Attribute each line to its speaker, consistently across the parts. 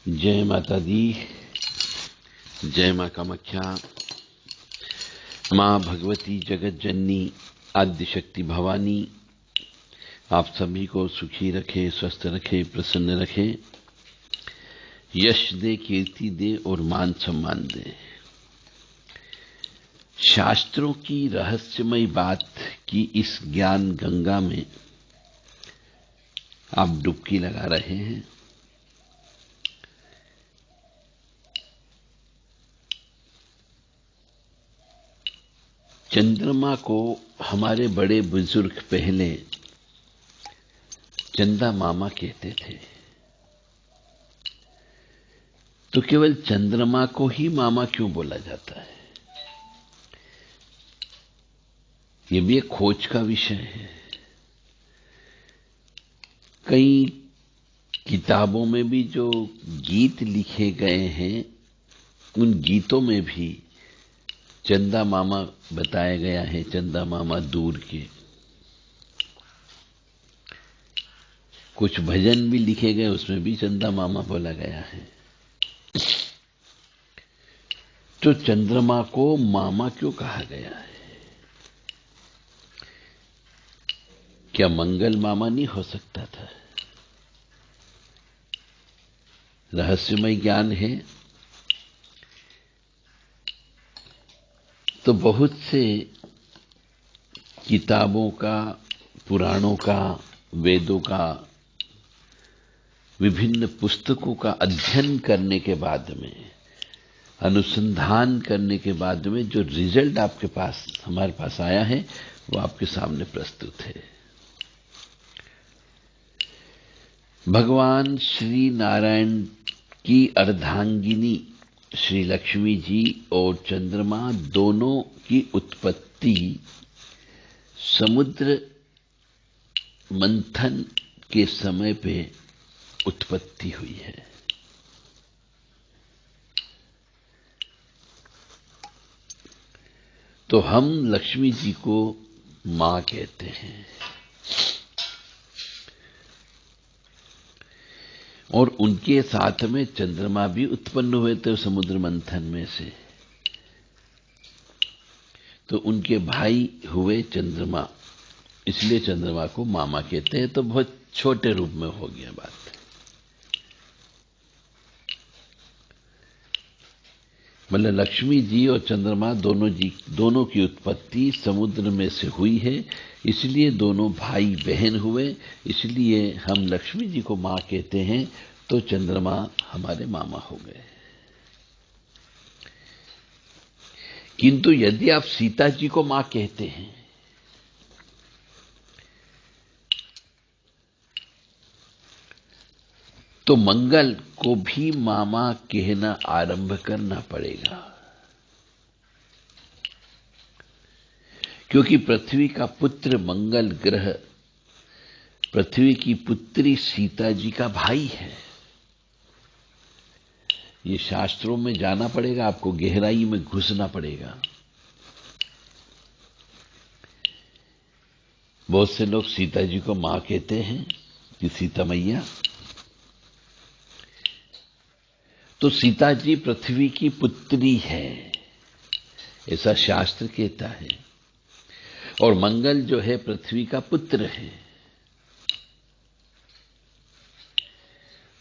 Speaker 1: जय माता दी, जय माँ कामाख्या। माँ भगवती जगत जननी आद्य शक्ति भवानी आप सभी को सुखी रखे, स्वस्थ रखे, प्रसन्न रखे, यश दे, कीर्ति दे और मान सम्मान दे। शास्त्रों की रहस्यमय बात की इस ज्ञान गंगा में आप डुबकी लगा रहे हैं। चंद्रमा को हमारे बड़े बुजुर्ग पहले चंदा मामा कहते थे। तो केवल चंद्रमा को ही मामा क्यों बोला जाता है? यह भी एक खोज का विषय है। कई किताबों में भी जो गीत लिखे गए हैं, उन गीतों में भी चंदा मामा बताया गया है। चंदा मामा दूर के कुछ भजन भी लिखे गए, उसमें भी चंदा मामा बोला गया है। तो चंद्रमा को मामा क्यों कहा गया है? क्या मंगल मामा नहीं हो सकता था? रहस्यमय ज्ञान है। तो बहुत से किताबों का, पुराणों का, वेदों का, विभिन्न पुस्तकों का अध्ययन करने के बाद में, अनुसंधान करने के बाद में जो रिजल्ट आपके पास, हमारे पास आया है, वो आपके सामने प्रस्तुत है। भगवान श्री नारायण की अर्धांगिनी श्री लक्ष्मी जी और चंद्रमा दोनों की उत्पत्ति समुद्र मंथन के समय पे उत्पत्ति हुई है। तो हम लक्ष्मी जी को मां कहते हैं और उनके साथ में चंद्रमा भी उत्पन्न हुए थे समुद्र मंथन में से। तो उनके भाई हुए चंद्रमा, इसलिए चंद्रमा को मामा कहते हैं। तो बहुत छोटे रूप में हो गया बात। मतलब लक्ष्मी जी और चंद्रमा दोनों की उत्पत्ति समुद्र में से हुई है, इसलिए दोनों भाई बहन हुए। इसलिए हम लक्ष्मी जी को मां कहते हैं, तो चंद्रमा हमारे मामा हो गए। किंतु यदि आप सीता जी को मां कहते हैं, तो मंगल को भी मामा कहना आरंभ करना पड़ेगा, क्योंकि पृथ्वी का पुत्र मंगल ग्रह पृथ्वी की पुत्री सीता जी का भाई है। ये शास्त्रों में जाना पड़ेगा, आपको गहराई में घुसना पड़ेगा। बहुत से लोग सीता जी को मां कहते हैं कि सीता मैया। तो सीता जी पृथ्वी की पुत्री है, ऐसा शास्त्र कहता है। और मंगल जो है पृथ्वी का पुत्र है।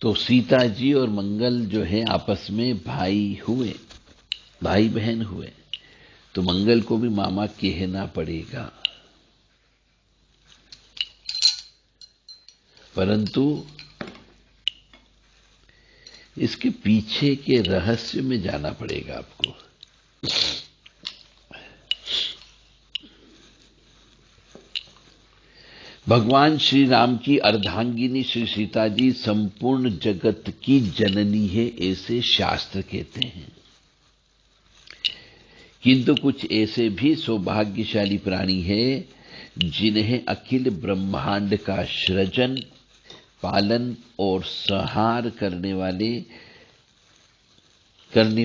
Speaker 1: तो सीता जी और मंगल जो है आपस में भाई हुए, भाई बहन हुए। तो मंगल को भी मामा कहना पड़ेगा। परंतु इसके पीछे के रहस्य में जाना पड़ेगा आपको। भगवान श्री राम की अर्धांगिनी श्री सीता जी संपूर्ण जगत की जननी है, ऐसे शास्त्र कहते हैं। किंतु कुछ ऐसे भी सौभाग्यशाली प्राणी हैं जिन्हें अखिल ब्रह्मांड का सृजन, पालन और संहार करने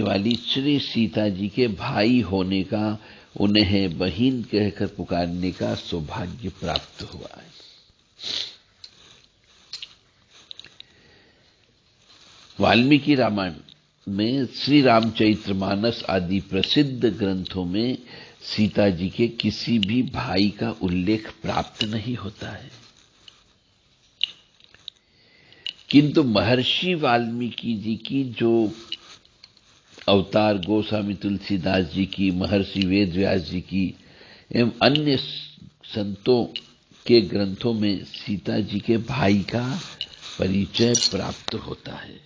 Speaker 1: वाली श्री सीता जी के भाई होने का, उन्हें बहिन कहकर पुकारने का सौभाग्य प्राप्त हुआ है। वाल्मीकि रामायण में, श्री रामचरितमानस आदि प्रसिद्ध ग्रंथों में सीता जी के किसी भी भाई का उल्लेख प्राप्त नहीं होता है। किंतु महर्षि वाल्मीकि जी की जो अवतार गोस्वामी तुलसीदास जी की, महर्षि वेदव्यास जी की एवं अन्य संतों के ग्रंथों में सीता जी के भाई का परिचय प्राप्त होता है।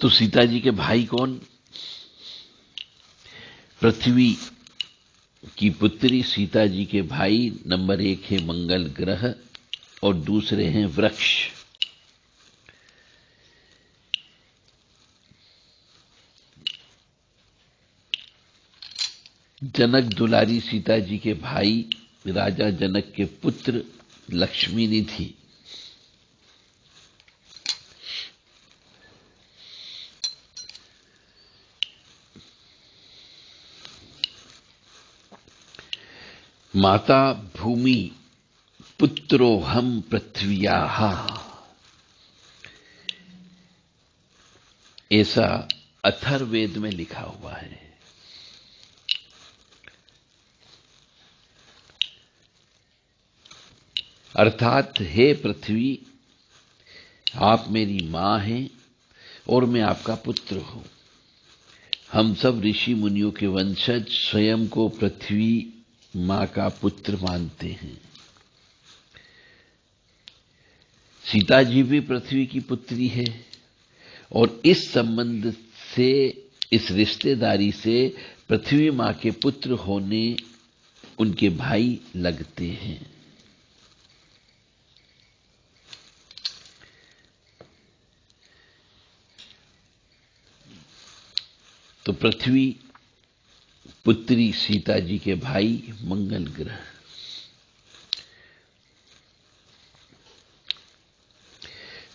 Speaker 1: तो सीता जी के भाई कौन? पृथ्वी की पुत्री सीता जी के भाई नंबर 1 है मंगल ग्रह और दूसरे हैं वृक्ष। जनक दुलारी सीता जी के भाई राजा जनक के पुत्र लक्ष्मी निधि। माता भूमि पुत्रोहम पृथ्व्याः, ऐसा अथर्ववेद में लिखा हुआ है। अर्थात हे पृथ्वी, आप मेरी मां हैं और मैं आपका पुत्र हूं। हम सब ऋषि मुनियों के वंशज स्वयं को पृथ्वी मां का पुत्र मानते हैं। सीता जी भी पृथ्वी की पुत्री है और इस संबंध से, इस रिश्तेदारी से पृथ्वी मां के पुत्र होने उनके भाई लगते हैं। तो पृथ्वी पुत्री सीता जी के भाई मंगल ग्रह।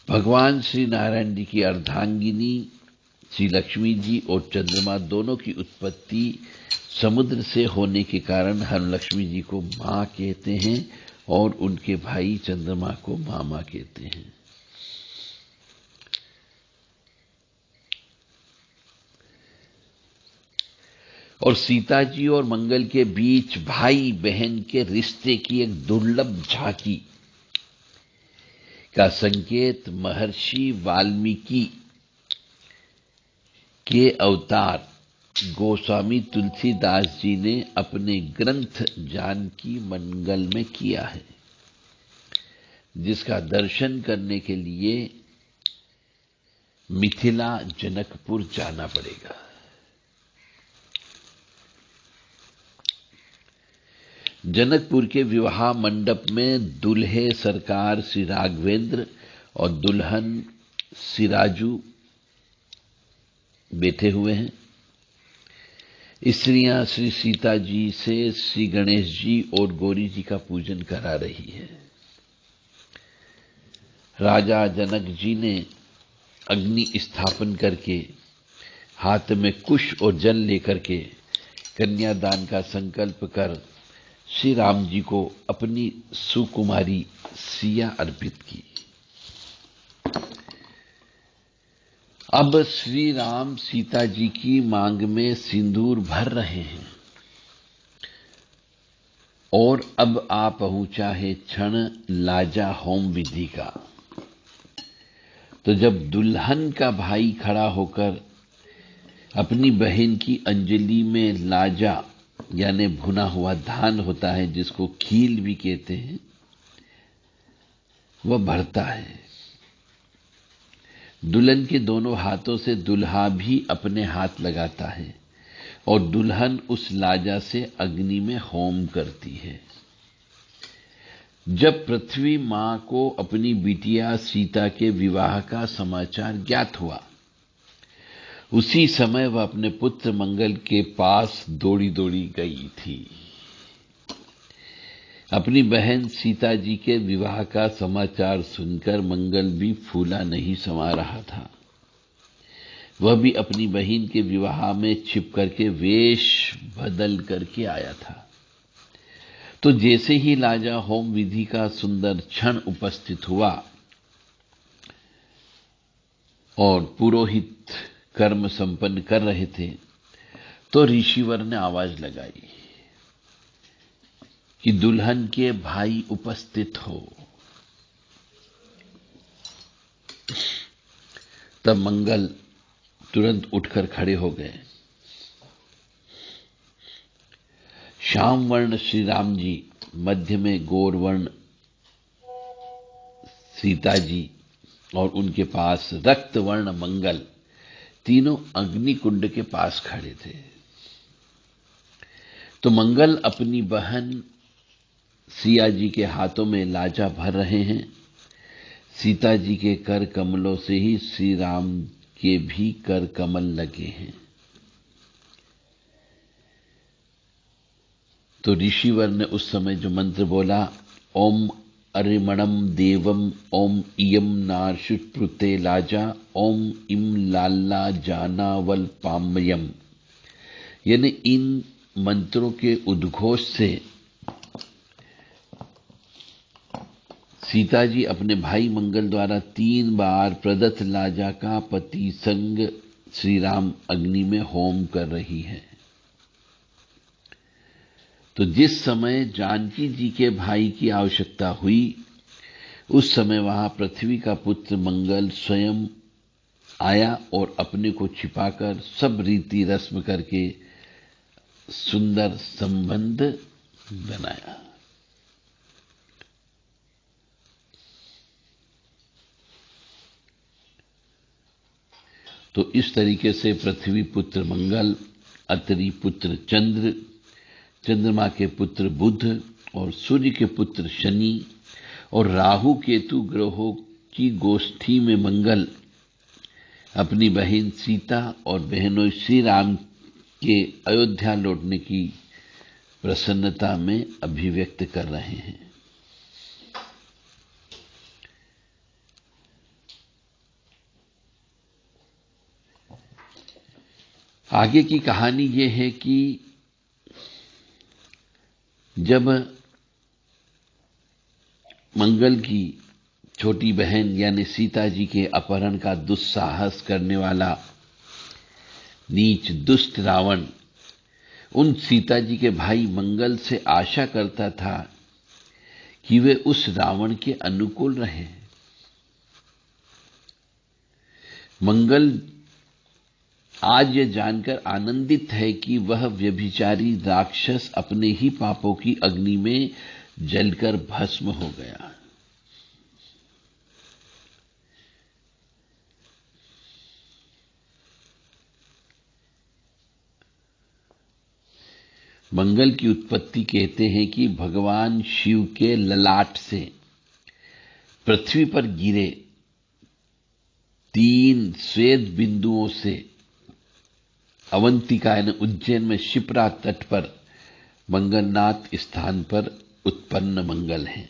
Speaker 1: भगवान श्री नारायण जी की अर्धांगिनी श्री लक्ष्मी जी और चंद्रमा दोनों की उत्पत्ति समुद्र से होने के कारण हम लक्ष्मी जी को मां कहते हैं और उनके भाई चंद्रमा को मामा कहते हैं। और सीता जी और मंगल के बीच भाई बहन के रिश्ते की एक दुर्लभ झांकी का संकेत महर्षि वाल्मीकि के अवतार गोस्वामी तुलसीदास जी ने अपने ग्रंथ जानकी मंगल में किया है, जिसका दर्शन करने के लिए मिथिला जनकपुर जाना पड़ेगा। जनकपुर के विवाह मंडप में दुल्हे सरकार श्री राघवेंद्र और दुल्हन सिराजू बैठे हुए हैं। स्त्रियां श्री सीता जी से श्री गणेश जी और गौरी जी का पूजन करा रही है। राजा जनक जी ने अग्नि स्थापन करके हाथ में कुश और जल लेकर के कन्यादान का संकल्प कर श्री राम जी को अपनी सुकुमारी सिया अर्पित की। अब श्री राम सीता जी की मांग में सिंदूर भर रहे हैं और अब आ पहुंचा है क्षण लाजा होम विधि का। तो जब दुल्हन का भाई खड़ा होकर अपनी बहन की अंजलि में लाजा यानी भुना हुआ धान होता है, जिसको खील भी कहते हैं, वह भरता है। दुल्हन के दोनों हाथों से दुल्हा भी अपने हाथ लगाता है और दुल्हन उस लाजा से अग्नि में होम करती है। जब पृथ्वी मां को अपनी बिटिया सीता के विवाह का समाचार ज्ञात हुआ, उसी समय वह अपने पुत्र मंगल के पास दौड़ी दौड़ी गई थी। अपनी बहन सीता जी के विवाह का समाचार सुनकर मंगल भी फूला नहीं समा रहा था। वह भी अपनी बहन के विवाह में छिप करके वेश बदल करके आया था। तो जैसे ही लाजा होम विधि का सुंदर क्षण उपस्थित हुआ और पुरोहित कर्म संपन्न कर रहे थे, तो ऋषिवर ने आवाज लगाई कि दुल्हन के भाई उपस्थित हो। तब मंगल तुरंत उठकर खड़े हो गए। श्याम वर्ण श्री राम जी, मध्य में गौर वर्ण सीता जी और उनके पास रक्त वर्ण मंगल, तीनों अग्निकुंड के पास खड़े थे। तो मंगल अपनी बहन सिया जी के हाथों में लाजा भर रहे हैं। सीता जी के कर कमलों से ही श्री राम के भी कर कमल लगे हैं। तो ऋषिवर ने उस समय जो मंत्र बोला, ओम अरिमणम देवम ओम इयम नार्षुप्रुते लाजा ओम इम लाल्ला जानावल पामयम, यानी इन मंत्रों के उद्घोष से सीता जी अपने भाई मंगल द्वारा 3 बार प्रदत्त लाजा का पति संग श्री राम अग्नि में होम कर रही है। तो जिस समय जानकी जी के भाई की आवश्यकता हुई, उस समय वहां पृथ्वी का पुत्र मंगल स्वयं आया और अपने को छिपाकर सब रीति रस्म करके सुंदर संबंध बनाया। तो इस तरीके से पृथ्वी पुत्र मंगल, अत्रि पुत्र चंद्र, चंद्रमा के पुत्र बुध और सूर्य के पुत्र शनि और राहु केतु ग्रहों की गोष्ठी में मंगल अपनी बहन सीता और बहनों श्री राम के अयोध्या लौटने की प्रसन्नता में अभिव्यक्त कर रहे हैं। आगे की कहानी यह है कि जब मंगल की छोटी बहन यानी सीता जी के अपहरण का दुस्साहस करने वाला नीच दुष्ट रावण उन सीता जी के भाई मंगल से आशा करता था कि वे उस रावण के अनुकूल रहें। मंगल आज यह जानकर आनंदित है कि वह व्यभिचारी राक्षस अपने ही पापों की अग्नि में जलकर भस्म हो गया। मंगल की उत्पत्ति कहते हैं कि भगवान शिव के ललाट से पृथ्वी पर गिरे 3 श्वेत बिंदुओं से अवंतिका यानी उज्जैन में शिप्रा तट पर मंगलनाथ स्थान पर उत्पन्न मंगल हैं।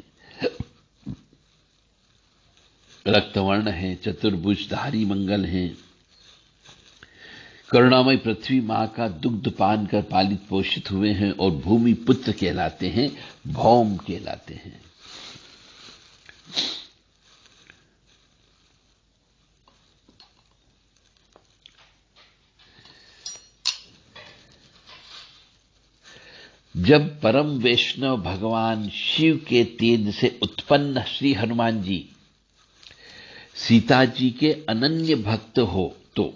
Speaker 1: रक्तवर्ण हैं, चतुर्भुजधारी मंगल हैं। करुणामय पृथ्वी मां का दुग्ध पान कर पालित पोषित हुए हैं और भूमि पुत्र कहलाते हैं, भौम कहलाते हैं। जब परम वैष्णव भगवान शिव के तेज से उत्पन्न श्री हनुमान जी सीता जी के अनन्य भक्त हो, तो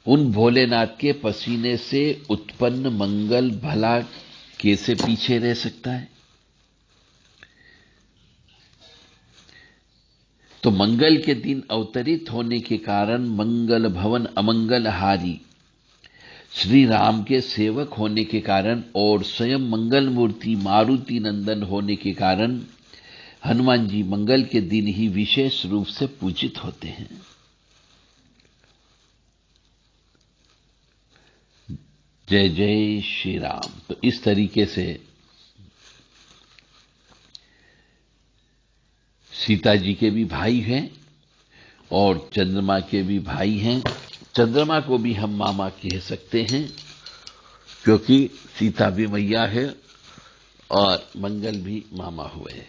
Speaker 1: उन भोलेनाथ के पसीने से उत्पन्न मंगल भला कैसे पीछे रह सकता है। तो मंगल के दिन अवतरित होने के कारण मंगल भवन अमंगलहारी श्री राम के सेवक होने के कारण और स्वयं मंगल मूर्ति मारुति नंदन होने के कारण हनुमान जी मंगल के दिन ही विशेष रूप से पूजित होते हैं। जय जय श्री राम। तो इस तरीके से सीता जी के भी भाई हैं और चंद्रमा के भी भाई हैं। चंद्रमा को भी हम मामा कह सकते हैं क्योंकि सीता भी मैया है और मंगल भी मामा हुए।